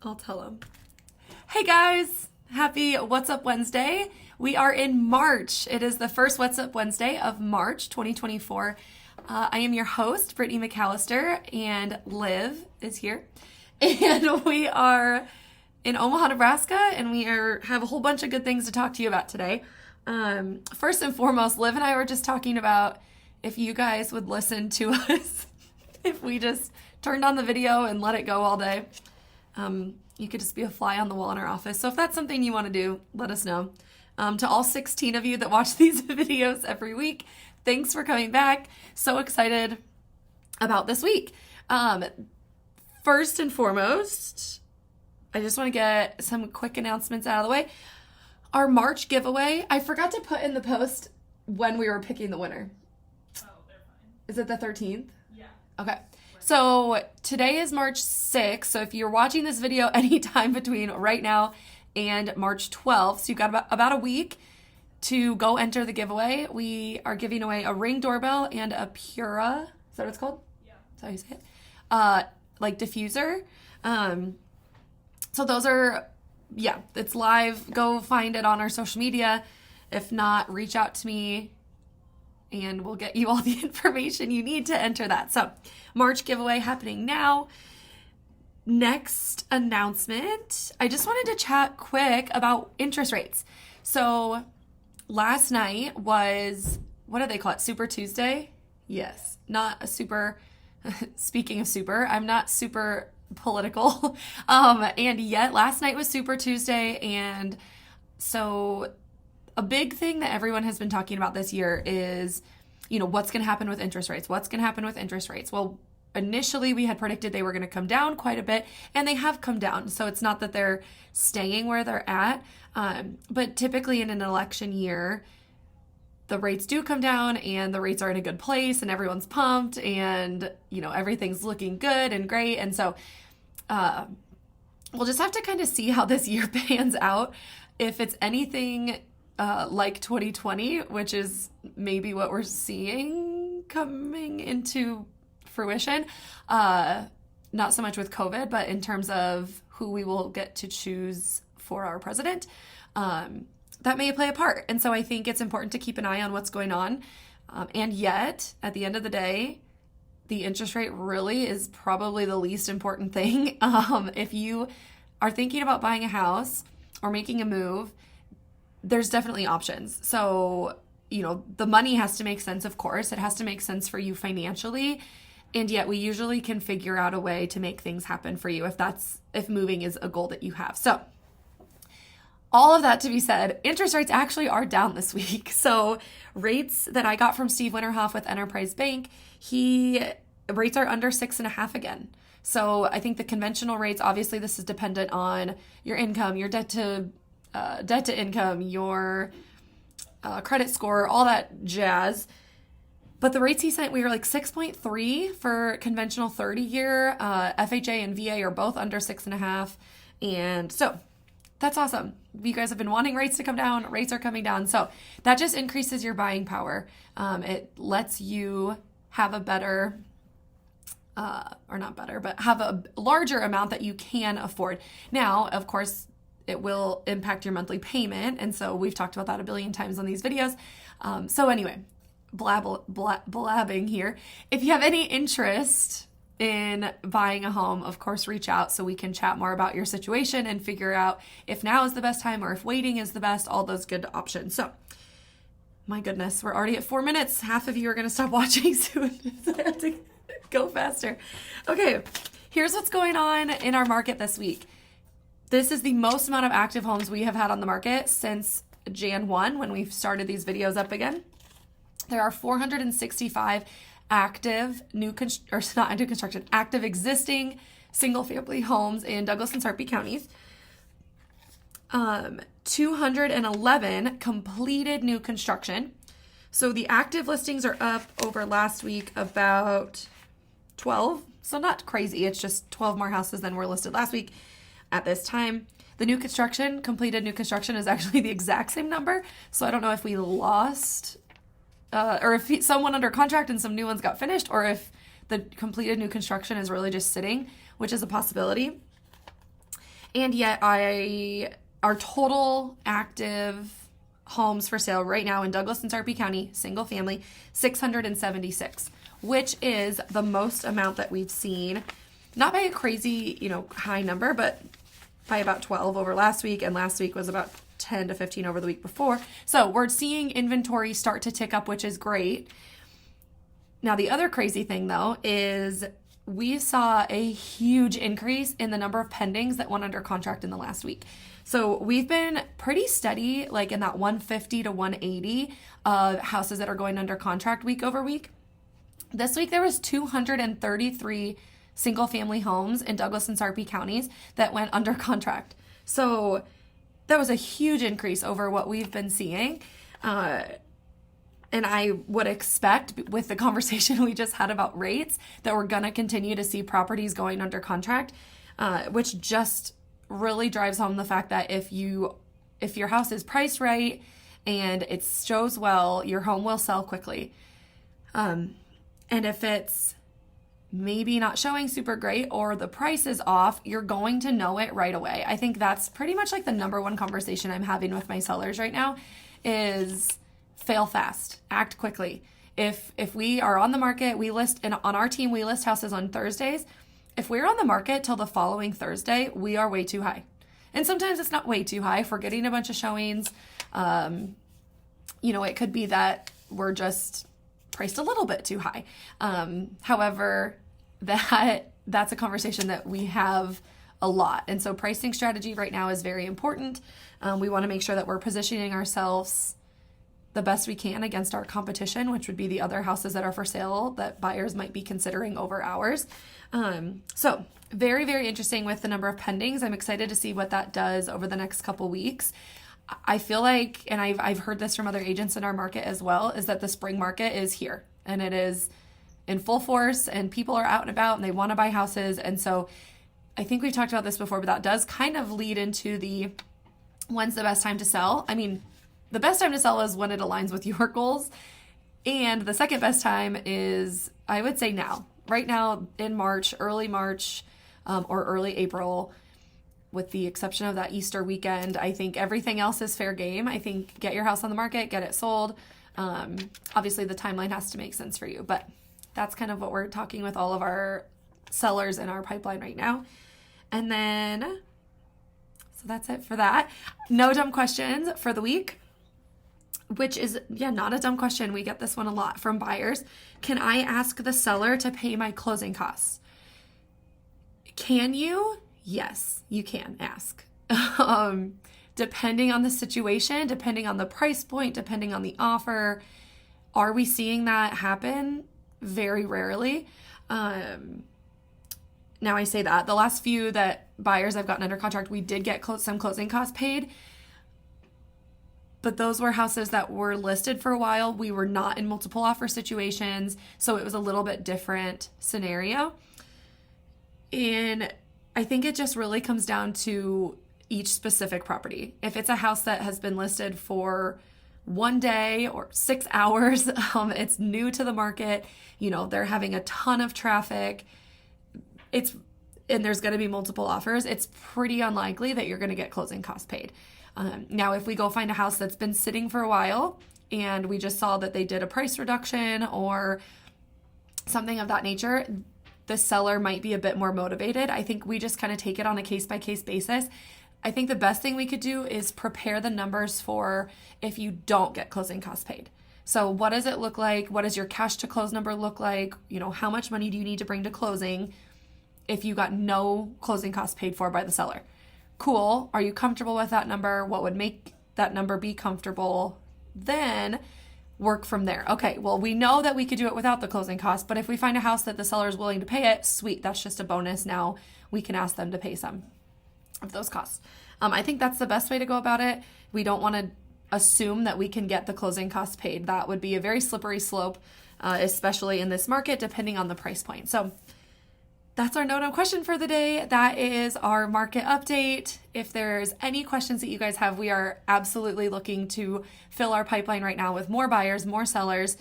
I'll tell him. Hey guys, happy What's Up Wednesday. We are in March. It is the first What's Up Wednesday of March 2024. I am your host, Brittany McAllister, and Liv is here. And we are in Omaha, Nebraska, and have a whole bunch of good things to talk to you about today. First and foremost, Liv and I were just talking about if you guys would listen to us if we just turned on the video and let it go all day. You could just be a fly on the wall in our office. So if that's something you want to do, let us know. To all 16 of you that watch these videos every week, thanks for coming back. So excited about this week. First and foremost, I just want to get some quick announcements out of the way. Our March giveaway, I forgot to put in the post when we were picking the winner. Oh, they're fine. Is it the 13th? Yeah. Okay. So today is March 6th. So if you're watching this video anytime between right now and March 12th, so you've got about a week to go enter the giveaway. We are giving away a Ring doorbell and a Pura. Is that what it's called? Yeah. That's how you say it? Like diffuser. So those are, yeah, it's live. Go find it on our social media. If not, reach out to me and we'll get you all the information you need to enter that. So March giveaway happening now. Next announcement, I just wanted to chat quick about interest rates. So last night was, what do they call it? Super Tuesday? Yes, not a super, speaking of super, I'm not super political. And yet last night was Super Tuesday. And so a big thing that everyone has been talking about this year is, what's going to happen with interest rates? What's going to happen with interest rates? Well, initially we had predicted they were going to come down quite a bit, and they have come down. So it's not that they're staying where they're at. But typically in an election year, the rates do come down and the rates are in a good place and everyone's pumped and, everything's looking good and great. And so we'll just have to kind of see how this year pans out. If it's anything like 2020, which is maybe what we're seeing coming into fruition. Not so much with COVID, but in terms of who we will get to choose for our president, that may play a part. And so I think it's important to keep an eye on what's going on. And yet, at the end of the day, the interest rate really is probably the least important thing. If you are thinking about buying a house or making a move, there's definitely options. So, the money has to make sense, of course. It has to make sense for you financially. And yet we usually can figure out a way to make things happen for you if moving is a goal that you have. So all of that to be said, interest rates actually are down this week. So rates that I got from Steve Winterhoff with Enterprise Bank, rates are under 6.5 again. So I think the conventional rates, obviously this is dependent on your income, your debt to income, your credit score, all that jazz. But the rates he sent, we were like 6.3 for conventional 30-year. FHA and VA are both under 6.5. And so that's awesome. You guys have been wanting rates to come down. Rates are coming down. So that just increases your buying power. It lets you have a better, or not better, but have a larger amount that you can afford. Now, of course, it will impact your monthly payment. And so we've talked about that a billion times on these videos. So anyway, blabbing here. If you have any interest in buying a home, of course, reach out so we can chat more about your situation and figure out if now is the best time or if waiting is the best, all those good options. So my goodness, we're already at 4 minutes. Half of you are going to stop watching soon. So I have to go faster. Okay, here's what's going on in our market this week. This is the most amount of active homes we have had on the market since Jan 1 when we started these videos up again. There are 465 active active existing single-family homes in Douglas and Sarpy counties. 211 completed new construction. So the active listings are up over last week about 12. So not crazy. It's just 12 more houses than were listed last week at this time. The completed new construction is actually the exact same number. So I don't know if we lost or if someone under contract and some new ones got finished, or if the completed new construction is really just sitting, which is a possibility. And yet our total active homes for sale right now in Douglas and Sarpy County, single family, 676, which is the most amount that we've seen, not by a crazy, high number, but by about 12 over last week, and last week was about 10 to 15 over the week before. So we're seeing inventory start to tick up, which is great. Now, the other crazy thing, though, is we saw a huge increase in the number of pendings that went under contract in the last week. So we've been pretty steady, like in that 150 to 180 of houses that are going under contract week over week. This week, there was 233 single-family homes in Douglas and Sarpy counties that went under contract. So that was a huge increase over what we've been seeing. And I would expect, with the conversation we just had about rates, that we're going to continue to see properties going under contract, which just really drives home the fact that if your house is priced right and it shows well, your home will sell quickly. And if it's maybe not showing super great or the price is off, you're going to know it right away. I think that's pretty much like the number one conversation I'm having with my sellers right now is fail fast, act quickly. If we are on the market, we list, and on our team, we list houses on Thursdays. If we're on the market till the following Thursday, we are way too high. And sometimes it's not way too high. If we're getting a bunch of showings, it could be that we're just priced a little bit too high. However, that's a conversation that we have a lot. And so pricing strategy right now is very important. We want to make sure that we're positioning ourselves the best we can against our competition, which would be the other houses that are for sale that buyers might be considering over ours. So very, very interesting with the number of pendings. I'm excited to see what that does over the next couple weeks. I feel like, and I've heard this from other agents in our market as well, is that the spring market is here and it is in full force and people are out and about and they want to buy houses. And so I think we've talked about this before, but that does kind of lead into the when's the best time to sell. I mean, the best time to sell is when it aligns with your goals. And the second best time is, I would say now. Right now in March, early March, or early April, with the exception of that Easter weekend, I think everything else is fair game. I think get your house on the market, get it sold. Obviously, the timeline has to make sense for you, but that's kind of what we're talking with all of our sellers in our pipeline right now. And then, so that's it for that. No dumb questions for the week, which is, not a dumb question. We get this one a lot from buyers. Can I ask the seller to pay my closing costs? Can you? Yes, you can ask. Depending on the situation, depending on the price point, depending on the offer, are we seeing that happen? Very rarely. Now I say that. The last few that buyers I've gotten under contract, we did get some closing costs paid. But those were houses that were listed for a while. We were not in multiple offer situations, so it was a little bit different scenario. And I think it just really comes down to each specific property. If it's a house that has been listed for 1 day or 6 hours, it's new to the market, they're having a ton of traffic, and there's going to be multiple offers, it's pretty unlikely that you're going to get closing costs paid. Now, if we go find a house that's been sitting for a while and we just saw that they did a price reduction or something of that nature, the seller might be a bit more motivated. I think we just kind of take it on a case-by-case basis. I think the best thing we could do is prepare the numbers for if you don't get closing costs paid. So what does it look like? What does your cash to close number look like? How much money do you need to bring to closing if you got no closing costs paid for by the seller? Cool. Are you comfortable with that number? What would make that number be comfortable? Then work from there. Okay, well, we know that we could do it without the closing costs, but if we find a house that the seller is willing to pay it, sweet, that's just a bonus. Now we can ask them to pay some of those costs. I think that's the best way to go about it. We don't want to assume that we can get the closing costs paid. That would be a very slippery slope, especially in this market, depending on the price point. So that's our no question for the day. That is our market update. If there's any questions that you guys have, we are absolutely looking to fill our pipeline right now with more buyers, more sellers.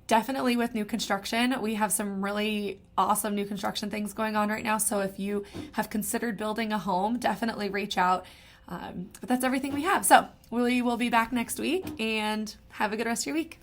definitely with new construction, we have some really awesome new construction things going on right now. So if you have considered building a home, definitely reach out. But that's everything we have. So we will be back next week, and have a good rest of your week.